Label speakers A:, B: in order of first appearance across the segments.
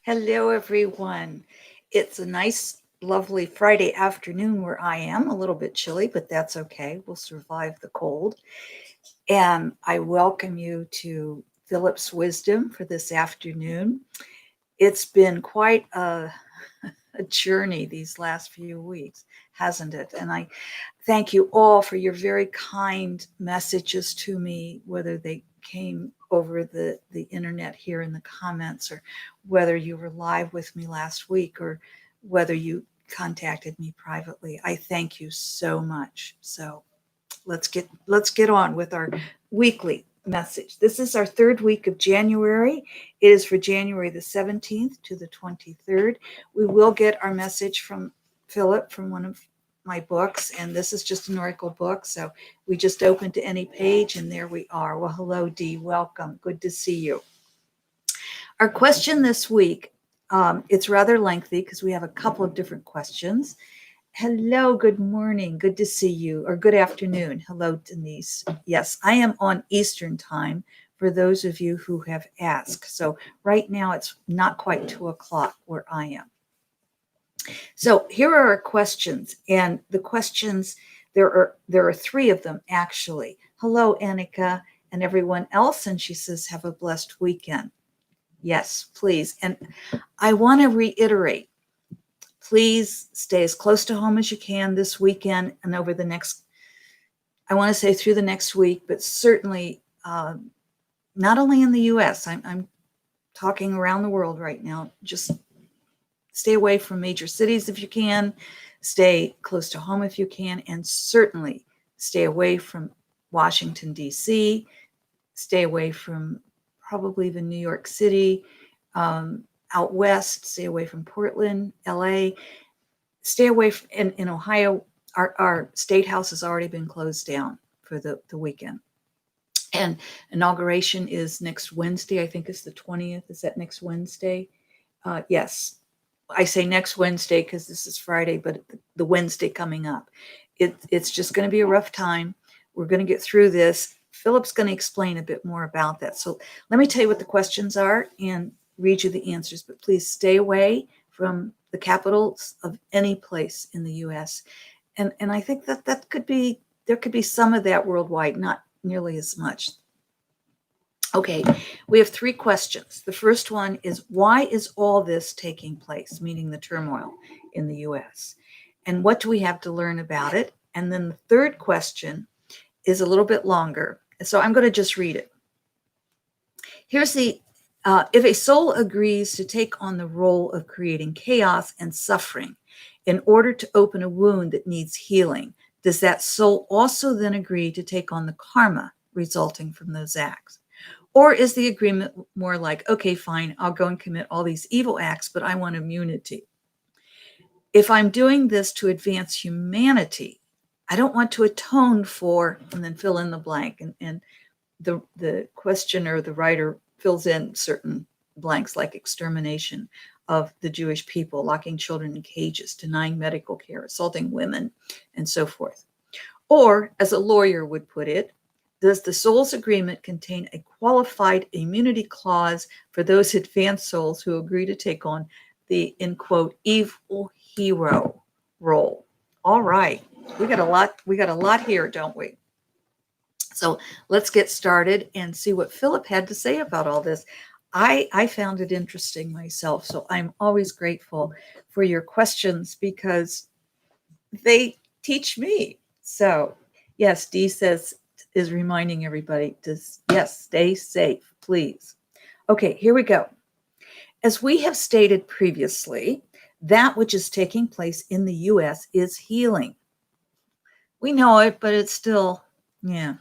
A: Hello, everyone. It's a nice, lovely Friday afternoon where I am, a little bit chilly, but that's okay. We'll survive the cold. And I welcome you to Phillip's Wisdom for this afternoon. It's been quite a journey these last few weeks, hasn't it? And I thank you all for your very kind messages to me, whether they came over the internet here in the comments, or whether you were live with me last week, or whether you contacted me privately. I thank you so much. So let's get on with our weekly message. This is our third week of January. It is for January the 17th to the 23rd. We will get our message from Philip from one of my books, and this is just an oracle book, so we just open to any page, and there we are. Well, hello, Dee. Welcome. Good to see you. Our question this week, it's rather lengthy because we have a couple of different questions. Hello, good morning. Good to see you, or good afternoon. Hello, Denise. Yes, I am on Eastern time for those of you who have asked. So right now it's not quite 2:00 where I am. So here are our questions, and the questions, there are three of them actually. Hello, Annika, and everyone else, and she says, have a blessed weekend. Yes, please. And I want to reiterate, please stay as close to home as you can this weekend and over the next, I want to say through the next week, but certainly not only in the US, I'm talking around the world right now. Just stay away from major cities if you can, stay close to home if you can, and certainly stay away from Washington, D.C., stay away from probably even New York City, out west, stay away from Portland, LA, stay away from, in Ohio, our state house has already been closed down for the weekend. And inauguration is next Wednesday. I think it's the 20th. Is that next Wednesday? Yes. I say next Wednesday because this is Friday, but the Wednesday coming up. It's just going to be a rough time. We're going to get through this. Philip's going to explain a bit more about that. So let me tell you what the questions are and read you the answers, but please stay away from the capitals of any place in the U.S. And I think that there could be some of that worldwide, not nearly as much. Okay, we have three questions. The first one is, why is all this taking place, meaning the turmoil in the U.S.? And what do we have to learn about it? And then the third question is a little bit longer. So I'm going to just read it. Here's the, if a soul agrees to take on the role of creating chaos and suffering in order to open a wound that needs healing, does that soul also then agree to take on the karma resulting from those acts? Or is the agreement more like, okay, fine, I'll go and commit all these evil acts, but I want immunity? If I'm doing this to advance humanity, I don't want to atone for, and then fill in the blank. And the questioner, the writer, fills in certain blanks like extermination of the Jewish people, locking children in cages, denying medical care, assaulting women, and so forth. Or, as a lawyer would put it, does the soul's agreement contain a qualified immunity clause for those advanced souls who agree to take on the, in quote, evil hero role? All right, we got a lot here, don't we? So let's get started and see what Philip had to say about all this. I found it interesting myself, so I'm always grateful for your questions because they teach me. So yes, Dee is reminding everybody to, yes, stay safe, please. Okay, here we go. As we have stated previously, that which is taking place in the U.S. is healing. We know it, but it's still, yeah.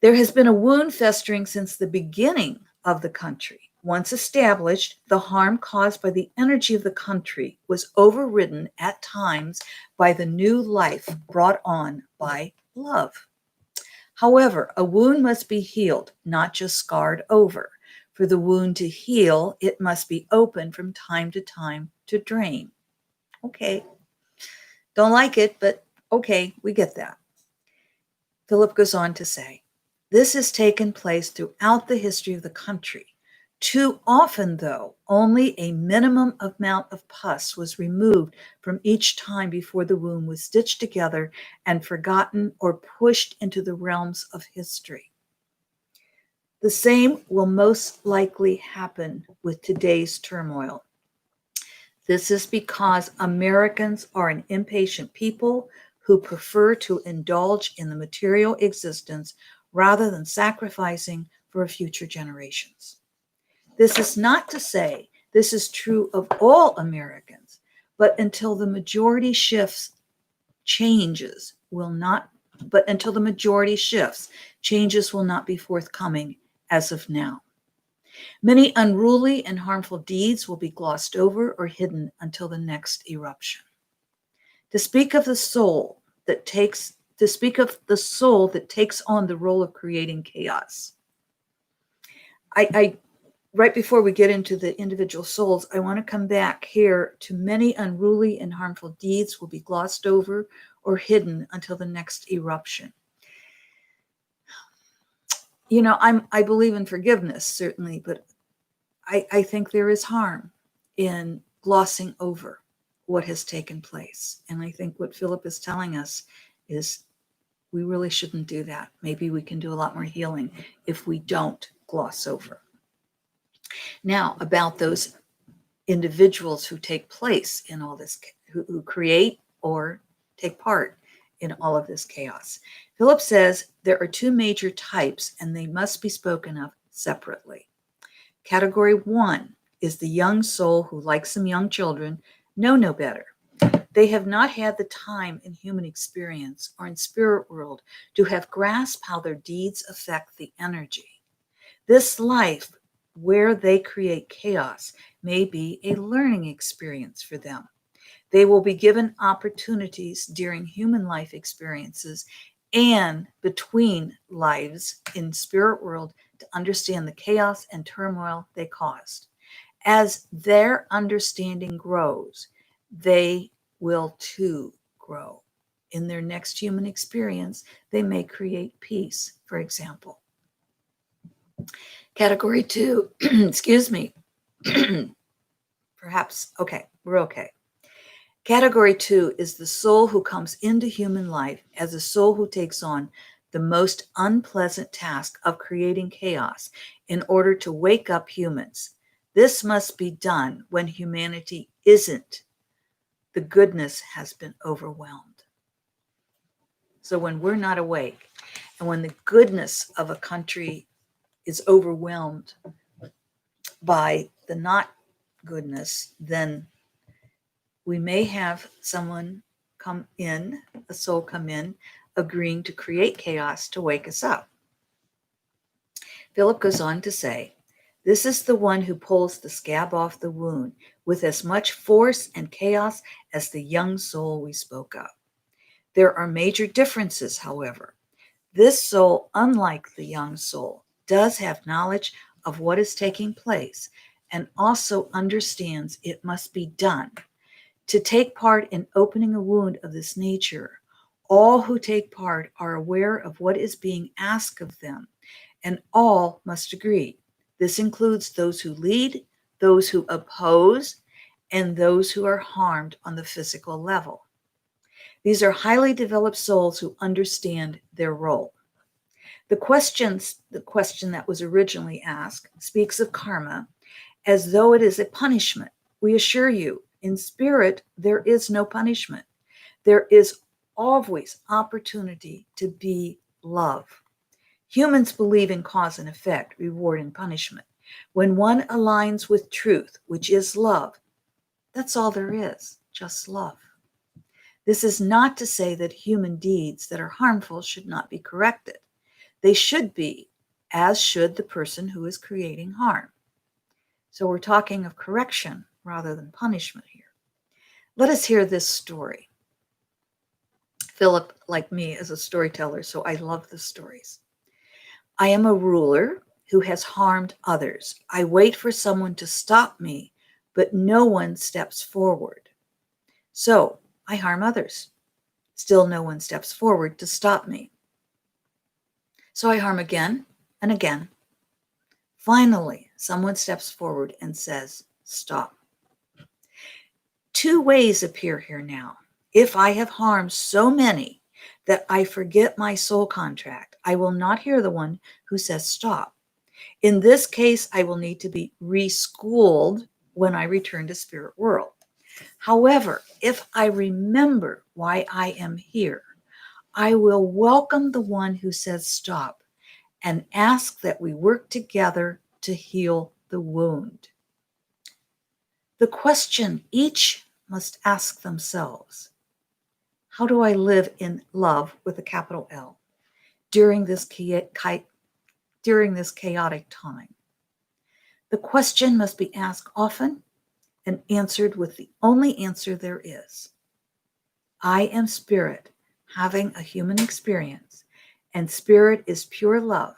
A: There has been a wound festering since the beginning of the country. Once established, the harm caused by the energy of the country was overridden at times by the new life brought on by love. However, a wound must be healed, not just scarred over. For the wound to heal, it must be open from time to drain. Okay. Don't like it, but okay, we get that. Philip goes on to say, this has taken place throughout the history of the country. Too often, though, only a minimum amount of pus was removed from each time before the wound was stitched together and forgotten or pushed into the realms of history. The same will most likely happen with today's turmoil. This is because Americans are an impatient people who prefer to indulge in the material existence rather than sacrificing for future generations. This is not to say this is true of all Americans, but until the majority shifts, changes will not be forthcoming as of now. Many unruly and harmful deeds will be glossed over or hidden until the next eruption. To speak of the soul that takes on the role of creating chaos. I right before we get into the individual souls, I want to come back here to many unruly and harmful deeds will be glossed over or hidden until the next eruption. You know, I believe in forgiveness, certainly, but I think there is harm in glossing over what has taken place. And I think what Phillip is telling us is we really shouldn't do that. Maybe we can do a lot more healing if we don't gloss over. Now, about those individuals who take place in all this, who create or take part in all of this chaos. Phillip says there are two major types and they must be spoken of separately. Category 1 is the young soul who, like some young children, know no better. They have not had the time in human experience or in spirit world to have grasped how their deeds affect the energy. This life where they create chaos may be a learning experience for them. They will be given opportunities during human life experiences and between lives in spirit world to understand the chaos and turmoil they caused. As their understanding grows, they will too grow. In their next human experience, they may create peace, for example. Category 2, excuse me. Perhaps, okay, we're okay. Category 2 is the soul who comes into human life as a soul who takes on the most unpleasant task of creating chaos in order to wake up humans. This must be done when humanity isn't. The goodness has been overwhelmed. So when we're not awake and when the goodness of a country is overwhelmed by the not goodness, then we may have someone come in, a soul come in, agreeing to create chaos to wake us up. Phillip goes on to say, this is the one who pulls the scab off the wound with as much force and chaos as the young soul we spoke of. There are major differences, however. This soul, unlike the young soul, does have knowledge of what is taking place and also understands it must be done. To take part in opening a wound of this nature, all who take part are aware of what is being asked of them, and all must agree. This includes those who lead, those who oppose, and those who are harmed on the physical level. These are highly developed souls who understand their role. The question that was originally asked speaks of karma as though it is a punishment. We assure you, in spirit, there is no punishment. There is always opportunity to be love. Humans believe in cause and effect, reward and punishment. When one aligns with truth, which is love, that's all there is, just love. This is not to say that human deeds that are harmful should not be corrected. They should be, as should the person who is creating harm. So we're talking of correction rather than punishment here. Let us hear this story. Phillip, like me, is a storyteller, so I love the stories. I am a ruler who has harmed others. I wait for someone to stop me, but no one steps forward. So I harm others. Still no one steps forward to stop me. So I harm again and again. Finally, someone steps forward and says, stop. Two ways appear here now. If I have harmed so many that I forget my soul contract, I will not hear the one who says stop. In this case, I will need to be reschooled when I return to spirit world. However, if I remember why I am here, I will welcome the one who says stop and ask that we work together to heal the wound. The question each must ask themselves: how do I live in love with a capital L during this chaotic time? The question must be asked often and answered with the only answer there is. I am spirit having a human experience, and spirit is pure love,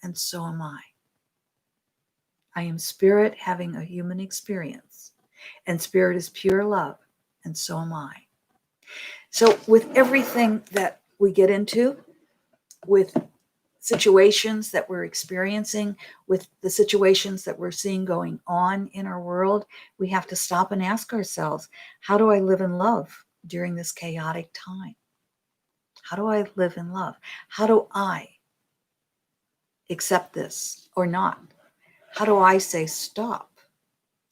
A: and so am I. I am spirit having a human experience, and spirit is pure love, and so am I. So with everything that we get into, with situations that we're experiencing, with the situations that we're seeing going on in our world, we have to stop and ask ourselves, how do I live in love during this chaotic time? How do I live in love? How do I accept this or not? How do I say stop?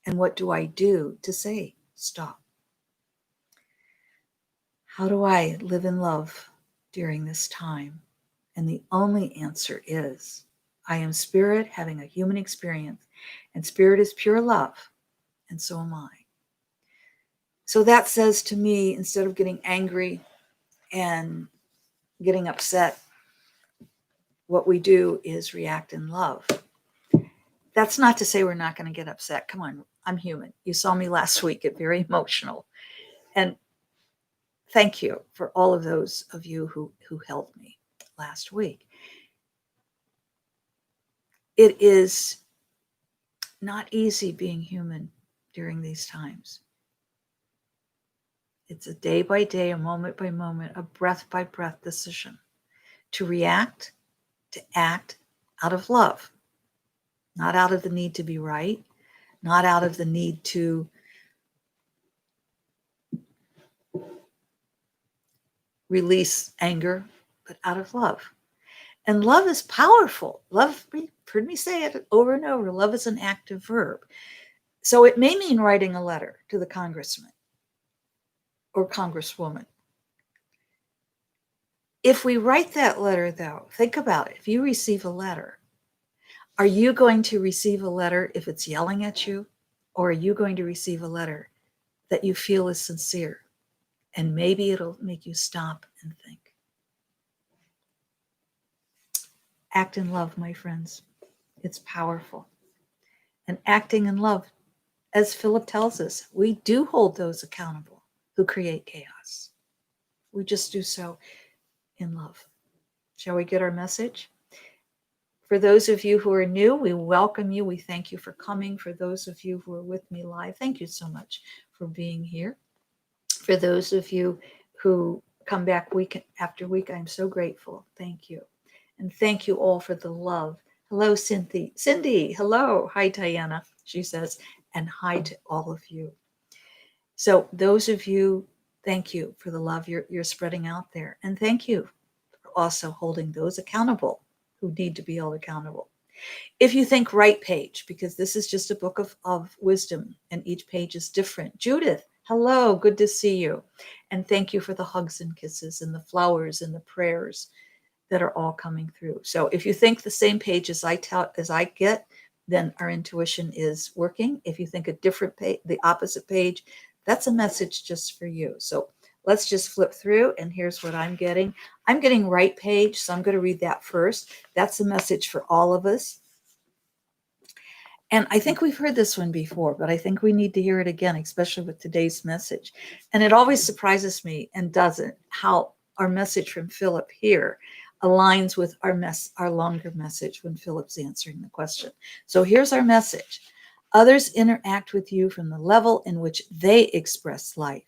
A: And what do I do to say stop? How do I live in love during this time? And the only answer is, I am spirit having a human experience, and spirit is pure love, and so am I. So that says to me, instead of getting angry and getting upset, what we do is react in love. That's not to say we're not going to get upset. Come on, I'm human. You saw me last week, get very emotional. And thank you for all of those of you who helped me last week. It is not easy being human during these times. It's a day by day, a moment by moment, a breath by breath decision to react, to act out of love, not out of the need to be right, not out of the need to release anger, but out of love. And love is powerful. Love, you've heard me say it over and over, love is an active verb. So it may mean writing a letter to the congressman or congresswoman. If we write that letter, though, think about it. If you receive a letter, are you going to receive a letter if it's yelling at you? Or are you going to receive a letter that you feel is sincere? And maybe it'll make you stop and think. Act in love, my friends. It's powerful. And acting in love, as Phillip tells us, we do hold those accountable who create chaos. We just do so in love. Shall we get our message? For those of you who are new, we welcome you. We thank you for coming. For those of you who are with me live, thank you so much for being here. For those of you who come back week after week, I'm so grateful. Thank you. And thank you all for the love. Hello, Cynthia. Cindy, hello. Hi, Diana, she says, and hi to all of you. So those of you, thank you for the love you're spreading out there. And thank you for also holding those accountable who need to be held accountable. If you think right page, because this is just a book of wisdom and each page is different. Judith, hello, good to see you. And thank you for the hugs and kisses and the flowers and the prayers that are all coming through. So if you think the same page as I get, then our intuition is working. If you think a different page, the opposite page, that's a message just for you. So let's just flip through, and here's what I'm getting. I'm getting right page, so I'm going to read that first. That's a message for all of us. And I think we've heard this one before, but I think we need to hear it again, especially with today's message. And it always surprises me, and doesn't, how our message from Phillip here aligns with our longer message when Phillip's answering the question. So here's our message. Others interact with you from the level in which they express life.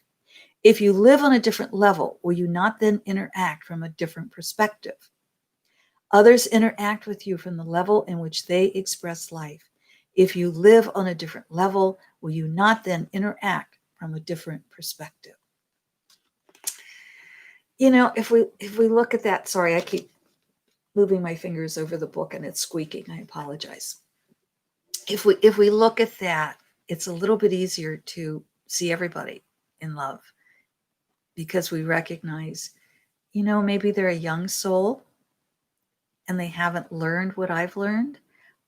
A: If you live on a different level, will you not then interact from a different perspective? Others interact with you from the level in which they express life. If you live on a different level, will you not then interact from a different perspective? You know, if we look at that, sorry, I keep moving my fingers over the book and it's squeaking. I apologize. If we look at that, it's a little bit easier to see everybody in love because we recognize, you know, maybe they're a young soul and they haven't learned what I've learned,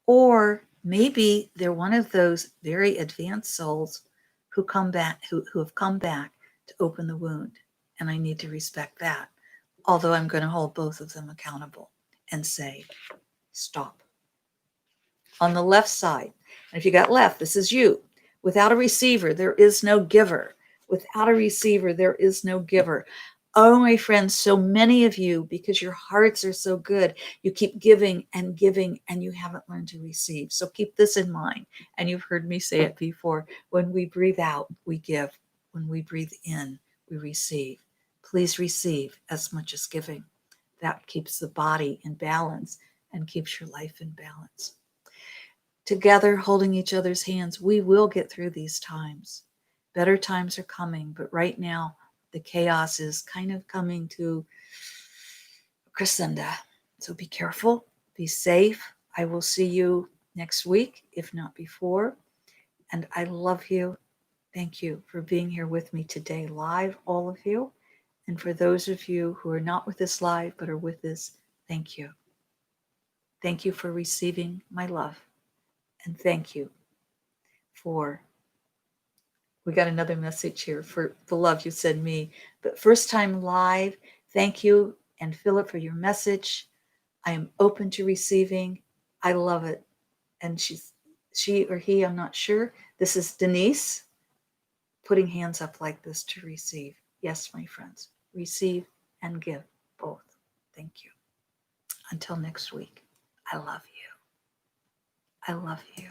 A: or maybe they're one of those very advanced souls who come back, who have come back to open the wound, and I need to respect that. Although I'm going to hold both of them accountable and say, stop. On the left side, and if you got left, this is you. Without a receiver, there is no giver. Without a receiver, there is no giver. Oh, my friends, so many of you, because your hearts are so good, you keep giving and giving, and you haven't learned to receive. So keep this in mind. And you've heard me say it before. When we breathe out, we give. When we breathe in, we receive. Please receive as much as giving. That keeps the body in balance and keeps your life in balance. Together, holding each other's hands, we will get through these times. Better times are coming, but right now, the chaos is kind of coming to a crescendo. So be careful, be safe. I will see you next week, if not before. And I love you. Thank you for being here with me today live, all of you. And for those of you who are not with us live, but are with us, thank you. Thank you for receiving my love. And thank you for, we got another message here, for the love you send me. But first time live, thank you. And Phillip, for your message. I am open to receiving. I love it. And she or he, I'm not sure. This is Denise putting hands up like this to receive. Yes, my friends, receive and give both. Thank you. Until next week, I love you. I love you.